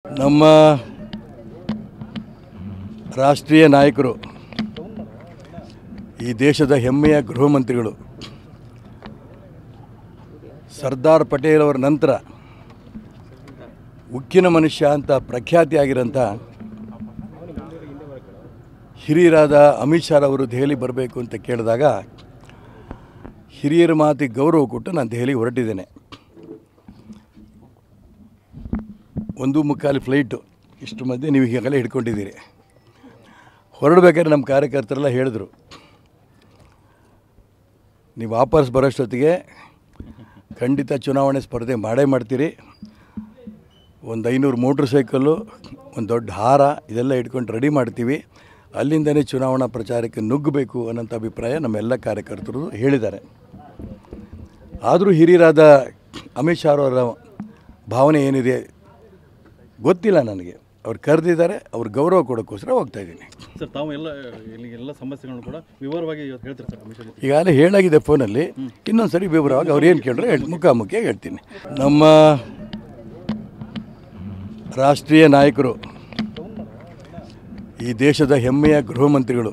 ನಮ್ಮ ರಾಷ್ಟ್ರೀಯ ನಾಯಕರು ಈ ದೇಶದ ಹೆಮ್ಮೆಯ ಗೃಹ ಮಂತ್ರಿಗಳು ಸರ್ದಾರ್ ಪಟೇಲ್ ಅವರ ನಂತರ ಉಕ್ಕಿನ ಮನುಷ್ಯ ಅಂತ ಪ್ರಖ್ಯಾತಿಯಾಗಿರೋಂಥ ಹಿರಿಯರಾದ ಅಮಿತ್ ಶಾ ಅವರು ದೆಹಲಿ ಬರಬೇಕು ಅಂತ ಕೇಳಿದಾಗ ಹಿರಿಯರ ಮಾತಿಗೆ ಗೌರವ ಕೊಟ್ಟು ನಾನು ದೆಹಲಿಗೆ ಹೊರಟಿದ್ದೇನೆ. 1:45 ಫ್ಲೈಟು. ಇಷ್ಟು ಮಧ್ಯೆ ನೀವು ಈಗಾಗಲೇ ಹಿಡ್ಕೊಂಡಿದ್ದೀರಿ. ಹೊರಡಬೇಕಾದ್ರೆ ನಮ್ಮ ಕಾರ್ಯಕರ್ತರೆಲ್ಲ ಹೇಳಿದ್ರು, ನೀವು ವಾಪಸ್ ಬರೋಷ್ಟೊತ್ತಿಗೆ ಖಂಡಿತ ಚುನಾವಣೆ ಸ್ಪರ್ಧೆ ಮಾಡೇ ಮಾಡ್ತೀರಿ. ಒಂದು 500 ಮೋಟ್ರ್ ಸೈಕಲ್ಲು, ಒಂದು ದೊಡ್ಡ ಹಾರ ಇದೆಲ್ಲ ಇಟ್ಕೊಂಡು ರೆಡಿ ಮಾಡ್ತೀವಿ. ಅಲ್ಲಿಂದನೇ ಚುನಾವಣಾ ಪ್ರಚಾರಕ್ಕೆ ನುಗ್ಗಬೇಕು ಅನ್ನೋಂಥ ಅಭಿಪ್ರಾಯ ನಮ್ಮೆಲ್ಲ ಕಾರ್ಯಕರ್ತರು ಹೇಳಿದ್ದಾರೆ. ಆದರೂ ಹಿರಿಯರಾದ ಅಮಿತ್ ಶಾ ಅವರ ಭಾವನೆ ಏನಿದೆ ಗೊತ್ತಿಲ್ಲ ನನಗೆ. ಅವ್ರು ಕರೆದಿದ್ದಾರೆ, ಅವ್ರು ಗೌರವ ಕೊಡೋಕ್ಕೋಸ್ಕರ ಹೋಗ್ತಾ ಇದ್ದೀನಿ. ಸರ್, ತಾವು ಎಲ್ಲ ಸಮಸ್ಯೆಗಳನ್ನು ಕೂಡ ವಿವರವಾಗಿ ಹೇಳ್ತೀರಿ ಸರ್ ಅಮಿತ್ ಶಾ? ಈಗಾಗಲೇ ಹೇಳಾಗಿದೆ ಫೋನಲ್ಲಿ. ಇನ್ನೊಂದು ಸರಿ ವಿವರವಾಗಿ ಅವ್ರು ಏನು ಕೇಳಿದ್ರೆ ಮುಖಾಮುಖಿಯಾಗಿ ಹೇಳ್ತೀನಿ. ನಮ್ಮ ರಾಷ್ಟ್ರೀಯ ನಾಯಕರು ಈ ದೇಶದ ಹೆಮ್ಮೆಯ ಗೃಹ ಮಂತ್ರಿಗಳು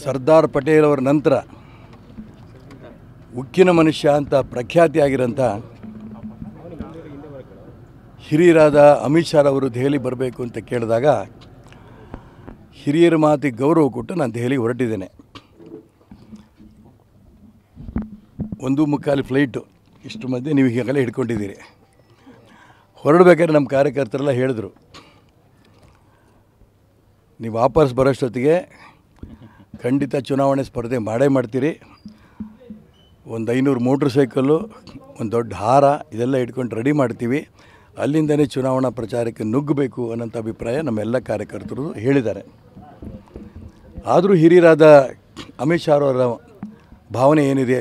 ಸರ್ದಾರ್ ಪಟೇಲ್ ಅವರ ನಂತರ ಉಕ್ಕಿನ ಮನುಷ್ಯ ಅಂತ ಪ್ರಖ್ಯಾತಿಯಾಗಿರೋಂಥ ಹಿರಿಯರಾದ ಅಮಿತ್ ಶಾ ಅವರು ದೆಹಲಿ ಬರಬೇಕು ಅಂತ ಕೇಳಿದಾಗ ಹಿರಿಯರ ಮಾತಿಗೆ ಗೌರವ ಕೊಟ್ಟು ನಾನು ದೆಹಲಿಗೆ ಹೊರಟಿದ್ದೇನೆ. 1:45 ಫ್ಲೈಟು. ಇಷ್ಟು ಮಧ್ಯೆ ನೀವು ಈಗಾಗಲೇ ಹಿಡ್ಕೊಂಡಿದ್ದೀರಿ. ಹೊರಡಬೇಕಾದ್ರೆ ನಮ್ಮ ಕಾರ್ಯಕರ್ತರೆಲ್ಲ ಹೇಳಿದ್ರು, ನೀವು ವಾಪಸ್ ಬರೋಷ್ಟೊತ್ತಿಗೆ ಖಂಡಿತ ಚುನಾವಣೆ ಸ್ಪರ್ಧೆ ಮಾಡೇ ಮಾಡ್ತೀರಿ. ಒಂದು 500 ಮೋಟ್ರ್ ಸೈಕಲ್ಲು, ಒಂದು ದೊಡ್ಡ ಹಾರ ಇದೆಲ್ಲ ಇಟ್ಕೊಂಡು ರೆಡಿ ಮಾಡ್ತೀವಿ. ಅಲ್ಲಿಂದನೇ ಚುನಾವಣಾ ಪ್ರಚಾರಕ್ಕೆ ನುಗ್ಗಬೇಕು ಅನ್ನೋಂಥ ಅಭಿಪ್ರಾಯ ನಮ್ಮೆಲ್ಲ ಕಾರ್ಯಕರ್ತರು ಹೇಳಿದ್ದಾರೆ. ಆದರೂ ಹಿರಿಯರಾದ ಅಮಿತ್ ಶಾ ಅವರ ಭಾವನೆ ಏನಿದೆ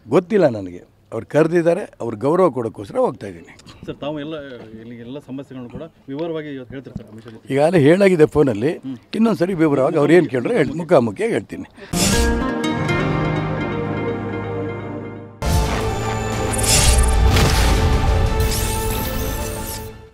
ಗೊತ್ತಿಲ್ಲ ನನಗೆ. ಅವ್ರು ಕರೆದಿದ್ದಾರೆ, ಅವ್ರು ಗೌರವ ಕೊಡೋಕ್ಕೋಸ್ಕರ ಹೋಗ್ತಾ ಇದ್ದೀನಿ. ಸರ್, ತಾವು ಎಲ್ಲ ಸಮಸ್ಯೆಗಳನ್ನು ಕೂಡ ವಿವರವಾಗಿ ಹೇಳ್ತೀರಿ ಸರ್ ಅಮಿತ್ ಶಾ? ಈಗಾಗಲೇ ಹೇಳಾಗಿದೆ ಫೋನಲ್ಲಿ. ಇನ್ನೊಂದು ಸರಿ ವಿವರವಾಗಿ ಅವ್ರು ಏನು ಕೇಳಿದ್ರೆ ಮುಖಾಮುಖಿಯಾಗಿ ಹೇಳ್ತೀನಿ.